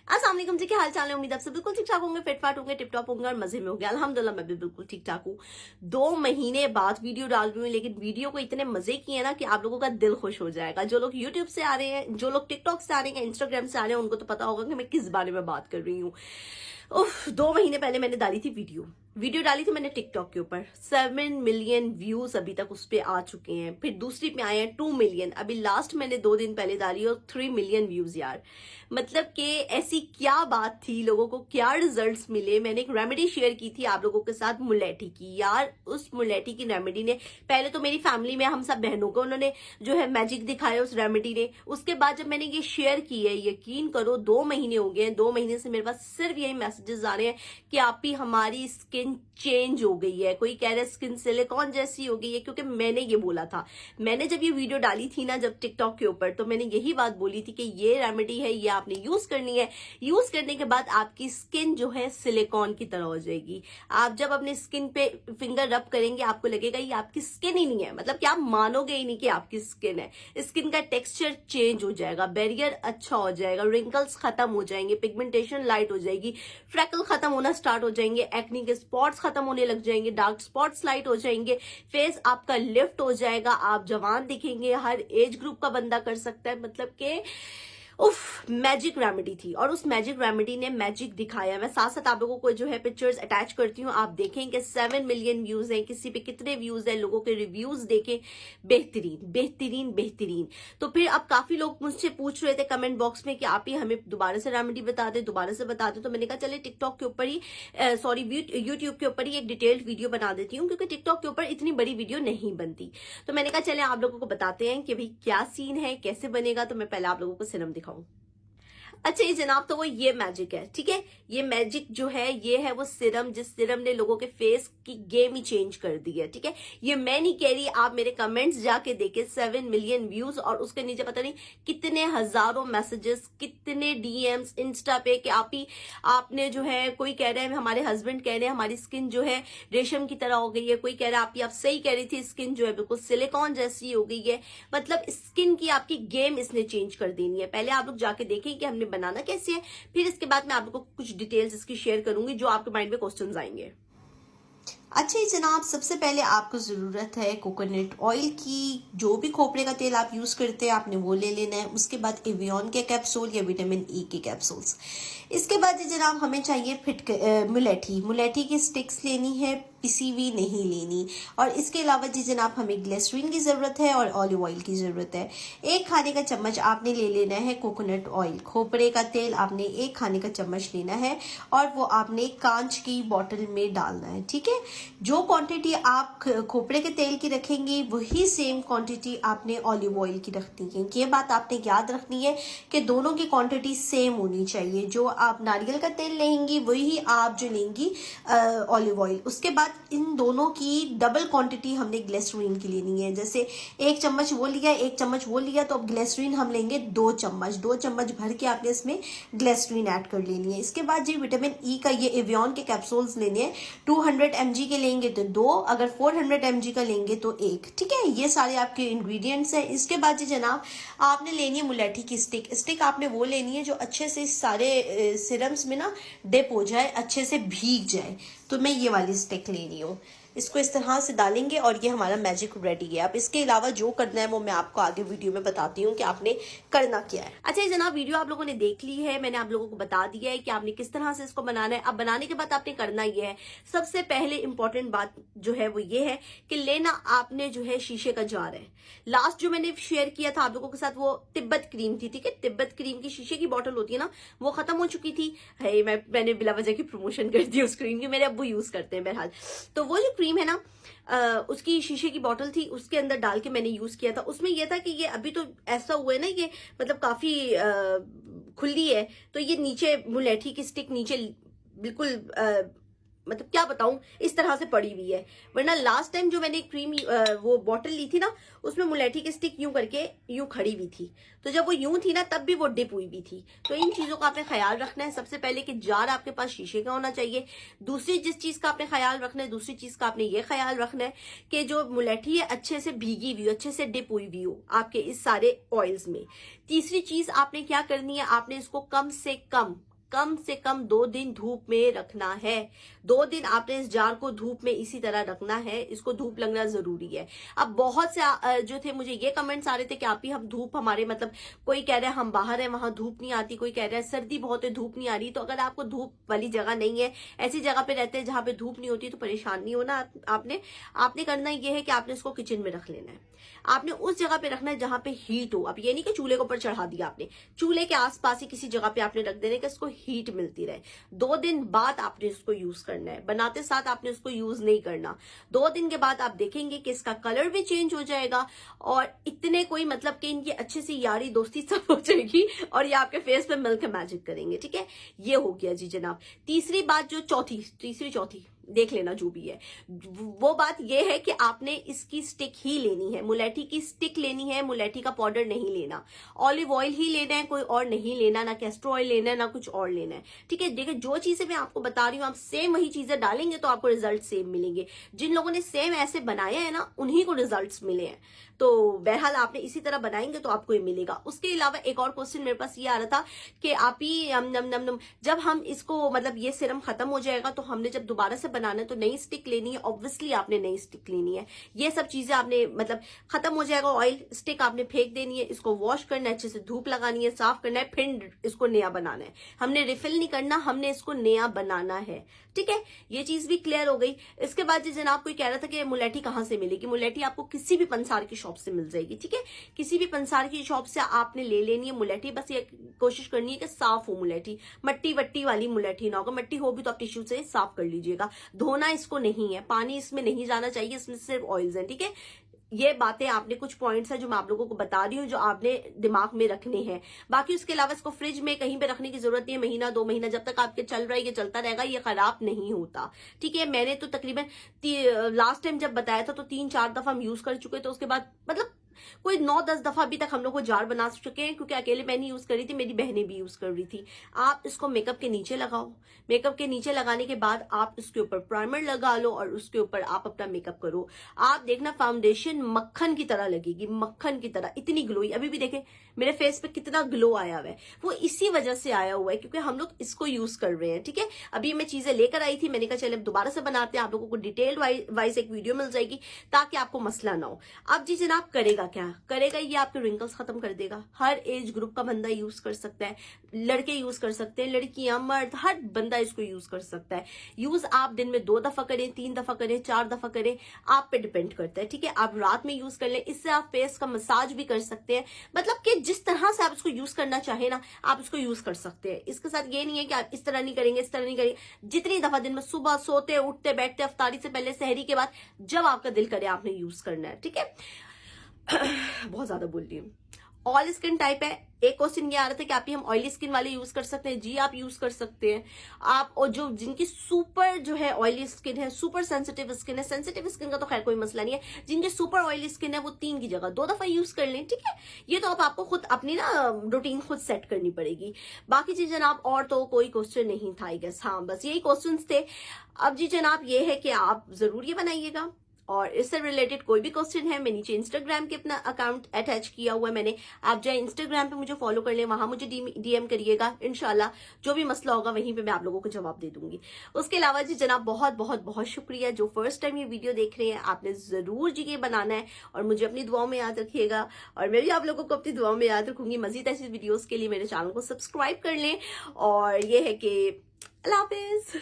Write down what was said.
अस्सलाम वालेकुम जी, क्या हाल चाल है। उम्मीद आप सब बिल्कुल ठीक ठाक होंगे, फिट फाट होंगे, टिप टॉप होंगे और मजे में होंगे। अल्हम्दुलिल्लाह मैं भी बिल्कुल ठीक ठाक हूँ। 2 महीने बाद वीडियो डाल रही हूँ, लेकिन वीडियो को इतने मजे किए हैं ना कि आप लोगों का दिल खुश हो जाएगा। जो लोग यूट्यूब से आ रहे हैं, जो लोग टिकटॉक से आ रहे हैं, इंस्टाग्राम से आ रहे हैं, उनको तो पता होगा कि मैं किस बारे में बात कर रही हूँ। 2 महीने पहले मैंने डाली थी वीडियो डाली थी मैंने टिकटॉक के ऊपर। 7 मिलियन व्यूज अभी तक उस पे आ चुके हैं। फिर दूसरी पे आए हैं 2 मिलियन। अभी लास्ट मैंने 2 दिन पहले डाली और 3 मिलियन व्यूज। यार मतलब कि ऐसी क्या बात थी, लोगों को क्या रिजल्ट्स मिले। मैंने एक रेमेडी शेयर की थी आप लोगों के साथ, मुलेठी की। यार उस मुलेठी की रेमेडी ने पहले तो मेरी फैमिली में हम सब बहनों को उन्होंने जो है मैजिक दिखाया उस रेमेडी ने। उसके बाद जब मैंने ये शेयर की है, यकीन करो 2 महीने हो गए हैं। 2 महीने से मेरे पास सिर्फ यही मैसेजेस आ रहे हैं कि आप ही हमारी स्किन चेंज हो गई है। कोई कह रहा है स्किन सिलिकॉन जैसी हो गई है, क्योंकि मैंने ये बोला था। मैंने जब ये वीडियो डाली थी ना, जब टिकटॉक के ऊपर, तो मैंने यही बात बोली थी कि ये रेमेडी है, ये आपने यूज करनी है। यूज करने के बाद आपकी स्किन जो है सिलिकॉन की तरह हो जाएगी। आप जब अपने स्किन पे फिंगर रब करेंगे, आपको लगेगा ये आपकी स्किन ही नहीं है। मतलब कि आप मानोगे ही नहीं कि आपकी स्किन है। स्किन का टेक्सचर चेंज हो जाएगा, बैरियर अच्छा हो जाएगा, रिंकल्स खत्म हो जाएंगे, पिगमेंटेशन लाइट हो जाएगी, फ्रैकल खत्म होना स्टार्ट हो जाएंगे, एक्नी के स्पॉट्स खत्म होने लग जाएंगे, डार्क स्पॉट्स लाइट हो जाएंगे, फेस आपका लिफ्ट हो जाएगा, आप जवान दिखेंगे। हर एज ग्रुप का बंदा कर सकता है। मतलब कि उफ, मैजिक रेमेडी थी और उस मैजिक रेमेडी ने मैजिक दिखाया। मैं साथ साथ आप लोगों को जो है पिक्चर्स अटैच करती हूँ, आप देखें कि 7 मिलियन व्यूज हैं, किसी पे कितने व्यूज हैं, लोगों के रिव्यूज देखें। बेहतरीन बेहतरीन बेहतरीन। तो फिर अब काफी लोग मुझसे पूछ रहे थे कमेंट बॉक्स में कि आप ही हमें दोबारा से रेमेडी बता दें, दोबारा से बता दें। तो मैंने कहा चले टिकटॉक के ऊपर ही सॉरी यूट्यूब के ऊपर ही एक डिटेल्ड वीडियो बना देती हूँ, क्योंकि टिकटॉक के ऊपर इतनी बड़ी वीडियो नहीं बनती। तो मैंने कहा चले आप लोगों को बताते हैं कि भाई क्या सीन है, कैसे बनेगा। तो मैं पहले आप लोगों को सिरम दिखाऊं। अच्छा ये जनाब, तो वो ये मैजिक है, ठीक है। ये मैजिक जो है, ये है वो सिरम, जिस सिरम ने लोगों के फेस की गेम ही चेंज कर दी है, ठीक है। ये मैं नहीं कह रही, आप मेरे कमेंट्स जाके देखे। 7 मिलियन व्यूज और उसके नीचे पता नहीं कितने हजारों मैसेजेस, कितने डीएम्स इंस्टा पे कि आप ही आपने जो है, कोई कह रहे हैं हमारे हस्बैंड कह रहे हैं हमारी स्किन जो है रेशम की तरह हो गई है, कोई कह रहा है आप सही कह रही थी, स्किन जो है बिल्कुल सिलिकॉन जैसी हो गई है। मतलब स्किन की आपकी गेम इसने चेंज कर देनी है। पहले आप लोग जाके देखें कि हमने बनाना कैसे है, फिर इसके बाद मैं आप लोगों को कुछ डिटेल्स इसकी शेयर करूंगी जो आपके माइंड में क्वेश्चंस आएंगे। अच्छा जनाब, सबसे पहले आपको ज़रूरत है कोकोनट ऑयल की। जो भी खोपरे का तेल आप यूज़ करते हैं आपने वो ले लेना है। उसके बाद एवियन के कैप्सूल या विटामिन ई के कैप्सूल्स। इसके बाद जनाब हमें चाहिए मुलेठी की स्टिक्स लेनी है, पिसी हुई नहीं लेनी। और इसके अलावा जी जनाब हमें ग्लिसरीन की ज़रूरत है और ऑलिव ऑयल की ज़रूरत है। 1 खाने का चम्मच आपने ले लेना है कोकोनट ऑयल, खोपरे का तेल आपने 1 खाने का चम्मच लेना है और वो आपने कांच की बोतल में डालना है, ठीक है। जो क्वांटिटी आप खोपरे के तेल की रखेंगी वही सेम क्वांटिटी आपने ऑलिव ऑयल की रखनी है। ये बात आपने याद रखनी है कि दोनों की क्वांटिटी सेम होनी चाहिए। जो आप नारियल का तेल लेंगी वही आप जो लेंगी ऑलिव ऑयल। उसके बाद इन दोनों की डबल क्वांटिटी हमने ग्लिसरीन की लेनी है। जैसे 1 चम्मच वो लिया, 1 चम्मच वो लिया, तो अब ग्लिसरीन हम लेंगे 2 चम्मच। 2 चम्मच भर के आपने इसमें ग्लिसरीन ऐड कर लेनी है। इसके बाद जी विटामिन ई का ये एवियन के कैप्सूल्स लेने हैं। 200 mg के लेंगे तो 2, अगर 400 mg का लेंगे तो 1, ठीक है। ये सारे आपके इंग्रेडिएंट्स हैं। इसके बाद जी जनाब आपने लेनी है मुलेठी की स्टिक आपने वो लेनी है जो अच्छे से सारे सिरम्स में ना डिप हो जाए, अच्छे से भीग जाए। तो मैं ये वाली स्टिक ले रही हूँ। इसको इस तरह से डालेंगे और ये हमारा मैजिक रेडी है। अब इसके अलावा जो करना है वो मैं आपको आगे वीडियो में बताती हूँ कि आपने करना क्या है। अच्छा जनाब, वीडियो आप लोगों ने देख ली है, मैंने आप लोगों को बता दिया है कि आपने किस तरह से इसको बनाना है। अब बनाने के बाद आपने करना ये है, सबसे पहले इंपॉर्टेंट बात जो है वो ये है कि लेना आपने जो है शीशे का जार है। लास्ट जो मैंने शेयर किया था आप लोगों के साथ वो तिब्बत क्रीम थी, ठीक है। तिब्बत क्रीम की शीशे की बॉटल होती है ना, वो खत्म हो चुकी थी। मैंने बिला वजह की प्रमोशन कर दी उस क्रीम की, मेरे अब्बू यूज करते हैं। बहरहाल तो वो जो क्रीम है ना, उसकी शीशे की बोतल थी, उसके अंदर डाल के मैंने यूज किया था। उसमें यह था कि ये अभी तो ऐसा हुआ है ना, ये मतलब काफी खुली है, तो ये नीचे मुलेठी की स्टिक नीचे बिल्कुल मतलब क्या बताऊं, इस तरह से पड़ी हुई है। वरना लास्ट टाइम जो मैंने क्रीम वो बॉटल ली थी ना, उसमें मुलेठी की स्टिक यूं करके यूं खड़ी हुई थी। तो जब वो यूं थी ना तब भी वो डिप हुई भी थी। तो इन चीजों का आपने ख्याल रखना है। सबसे पहले कि जार आपके पास शीशे का होना चाहिए। दूसरी जिस चीज का आपने ख्याल रखना है, दूसरी चीज का आपने ये ख्याल रखना है कि जो मुलेठी है अच्छे से भीगी हुई हो, अच्छे से डिप हुई हुई हो आपके इस सारे ऑयल्स में। तीसरी चीज आपने क्या करनी है, आपने इसको कम से कम कम से कम 2 दिन धूप में रखना है। 2 दिन आपने इस जार को धूप में इसी तरह रखना है, इसको धूप लगना जरूरी है। अब बहुत से जो थे मुझे ये कमेंट्स आ रहे थे कि आप ही हम धूप हमारे मतलब कोई कह रहा है हम बाहर है वहां धूप नहीं आती, कोई कह रहा है सर्दी बहुत है धूप नहीं आ रही। तो अगर आपको धूप वाली जगह नहीं है, ऐसी जगह पे रहते हैं जहां पे धूप नहीं होती, तो परेशान नहीं होना आपने करना ये है कि आपने इसको किचन में रख लेना है। आपने उस जगह पे रखना है जहां पे हीट हो। अब ये नहीं कि चूल्हे के ऊपर चढ़ा दिया आपने, चूल्हे के आसपास ही किसी जगह पे आपने रख देना है कि इसको हीट मिलती रहे। 2 दिन बाद आपने इसको यूज करना है, बनाते साथ आपने इसको यूज नहीं करना। 2 दिन के बाद आप देखेंगे कि इसका कलर भी चेंज हो जाएगा और इतने कोई मतलब कि इनकी अच्छी सी यारी दोस्ती सब हो जाएगी और ये आपके फेस पे मिलकर मैजिक करेंगे। ठीक है, ये हो गया जी जनाब। तीसरी बात जो चौथी देख लेना जो भी है, वो बात ये है कि आपने इसकी स्टिक ही लेनी है, मुलेठी की स्टिक लेनी है, मुलेठी का पाउडर नहीं लेना। ऑलिव ऑयल ही लेना है, कोई और नहीं लेना, ना कैस्टर ऑयल लेना है, ना कुछ और लेना है। ठीक है, देखिए जो चीजें मैं आपको बता रही हूँ आप सेम वही चीजें डालेंगे तो आपको रिजल्ट सेम मिलेंगे। जिन लोगों ने सेम ऐसे बनाया है ना उन्हीं को रिजल्ट मिले हैं। तो बहरहाल आपने इसी तरह बनाएंगे तो आपको ये मिलेगा। उसके अलावा एक और क्वेश्चन मेरे पास ये आ रहा था कि आप ही जब हम इसको मतलब ये सीरम खत्म हो जाएगा तो हमने जब दोबारा से बनाना है तो नई स्टिक लेनी है। ऑब्वियसली आपने नई स्टिक लेनी है। ये सब चीजें आपने मतलब खत्म हो जाएगा, ऑयल स्टिक आपने फेंक देनी है, इसको वॉश करना है, अच्छे से धूप लगानी है, साफ करना है, फिर इसको नया बनाना है। हमने रिफिल नहीं करना, हमने इसको नया बनाना है। ठीक है, ये चीज भी क्लियर हो गई। इसके बाद जी जनाब कोई कह रहा था कि मुलेठी कहाँ से मिलेगी। मुलेठी आपको किसी भी पंसार की शॉप से मिल जाएगी। ठीक है, किसी भी पंसार की शॉप से आपने ले लेनी है मुलेठी। बस ये कोशिश करनी है कि साफ हो मुलेठी, मट्टी वट्टी वाली मुलेठी ना हो। मट्टी हो भी तो आप टिश्यू से साफ कर लीजिएगा। धोना इसको नहीं है, पानी इसमें नहीं जाना चाहिए, इसमें सिर्फ ऑयल्स हैं। ठीक है, ये बातें आपने कुछ पॉइंट्स है जो मैं आप लोगों को बता रही हूँ जो आपने दिमाग में रखने हैं। बाकी उसके अलावा इसको फ्रिज में कहीं पे रखने की जरूरत नहीं है। महीना 2 महीना जब तक आपके चल रहा है ये चलता रहेगा, ये खराब नहीं होता। ठीक है, मैंने तो तकरीबन लास्ट टाइम जब बताया था तो 3-4 दफा हम यूज कर चुके, तो उसके बाद मतलब कोई 9-10 दफा अभी तक हम लोग को जार बना चुके हैं, क्योंकि अकेले मैं नहीं यूज कर रही थी, मेरी बहनें भी यूज कर रही थी। आप इसको मेकअप के नीचे लगाओ, मेकअप के नीचे लगाने के बाद आप इसके ऊपर प्राइमर लगा लो और उसके ऊपर आप अपना मेकअप करो। आप देखना फाउंडेशन मक्खन की तरह लगेगी, मक्खन की तरह, इतनी ग्लोई। अभी भी देखे मेरे फेस पे कितना ग्लो आया हुआ है, वो इसी वजह से आया हुआ है क्योंकि हम लोग इसको यूज कर रहे हैं। ठीक है, अभी मैं चीजें लेकर आई थी, मैंने कहा चले अब दोबारा से बनाते हैं, आप लोगों को डिटेल वाइज एक वीडियो मिल जाएगी ताकि आपको मसला ना हो। अब जी जनाब करेगा क्या करेगा, ये आपके रिंकल्स खत्म कर देगा। हर एज ग्रुप का बंदा यूज कर सकता है, लड़के यूज कर सकते हैं, लड़कियां, मर्द, हर बंदा इसको यूज कर सकता है। यूज आप दिन में 2 दफा करें, 3 दफा करें, 4 दफा करें, आप पे डिपेंड करता है। ठीक है, आप रात में यूज कर लें, इससे आप फेस का मसाज भी कर सकते हैं। मतलब कि जिस तरह से आप इसको यूज करना चाहे ना आप इसको यूज कर सकते हैं। इसके साथ ये नहीं है कि आप इस तरह नहीं करेंगे, इस तरह नहीं करेंगे। जितनी दफा दिन में, सुबह सोते उठते बैठते, अफ्तारी से पहले, सहरी के बाद, जब आपका दिल करे आपने यूज करना है। ठीक है, बहुत ज्यादा बोल रही हूँ। ऑल स्किन टाइप है। एक क्वेश्चन ये आ रहा था कि आप ही हम ऑयली स्किन वाले यूज कर सकते हैं। जी आप यूज कर सकते हैं। आप और जो जिनकी सुपर जो है ऑयली स्किन है, सुपर सेंसिटिव स्किन है, सेंसिटिव स्किन का तो खैर कोई मसला नहीं है, जिनकी सुपर ऑयली स्किन है वो 3 की जगह 2 दफा यूज कर लें। ठीक है, ये तो आपको खुद अपनी ना रूटीन खुद सेट करनी पड़ेगी। बाकी जी जनाब और तो कोई क्वेश्चन नहीं था आई गेस। हाँ बस यही क्वेश्चन थे। अब जी जनाब ये है कि आप जरूर ये बनाइएगा और इससे रिलेटेड कोई भी क्वेश्चन है मैं नीचे इंस्टाग्राम के अपना अकाउंट अटैच किया हुआ है मैंने, आप जाए इंस्टाग्राम पे मुझे फॉलो कर लें, वहां मुझे डीएम करिएगा। इंशाल्लाह जो भी मसला होगा वहीं पे मैं आप लोगों को जवाब दे दूंगी। उसके अलावा जी जनाब बहुत बहुत बहुत शुक्रिया जो फर्स्ट टाइम ये वीडियो देख रहे हैं। आपने जरूर जी ये बनाना है और मुझे अपनी दुआओं में याद रखिएगा और मैं भी आप लोगों को अपनी दुआओं में याद रखूंगी। मजीद ऐसी वीडियोज के लिए मेरे चैनल को सब्सक्राइब कर लें और ये है कि अल्लाह हाफिज।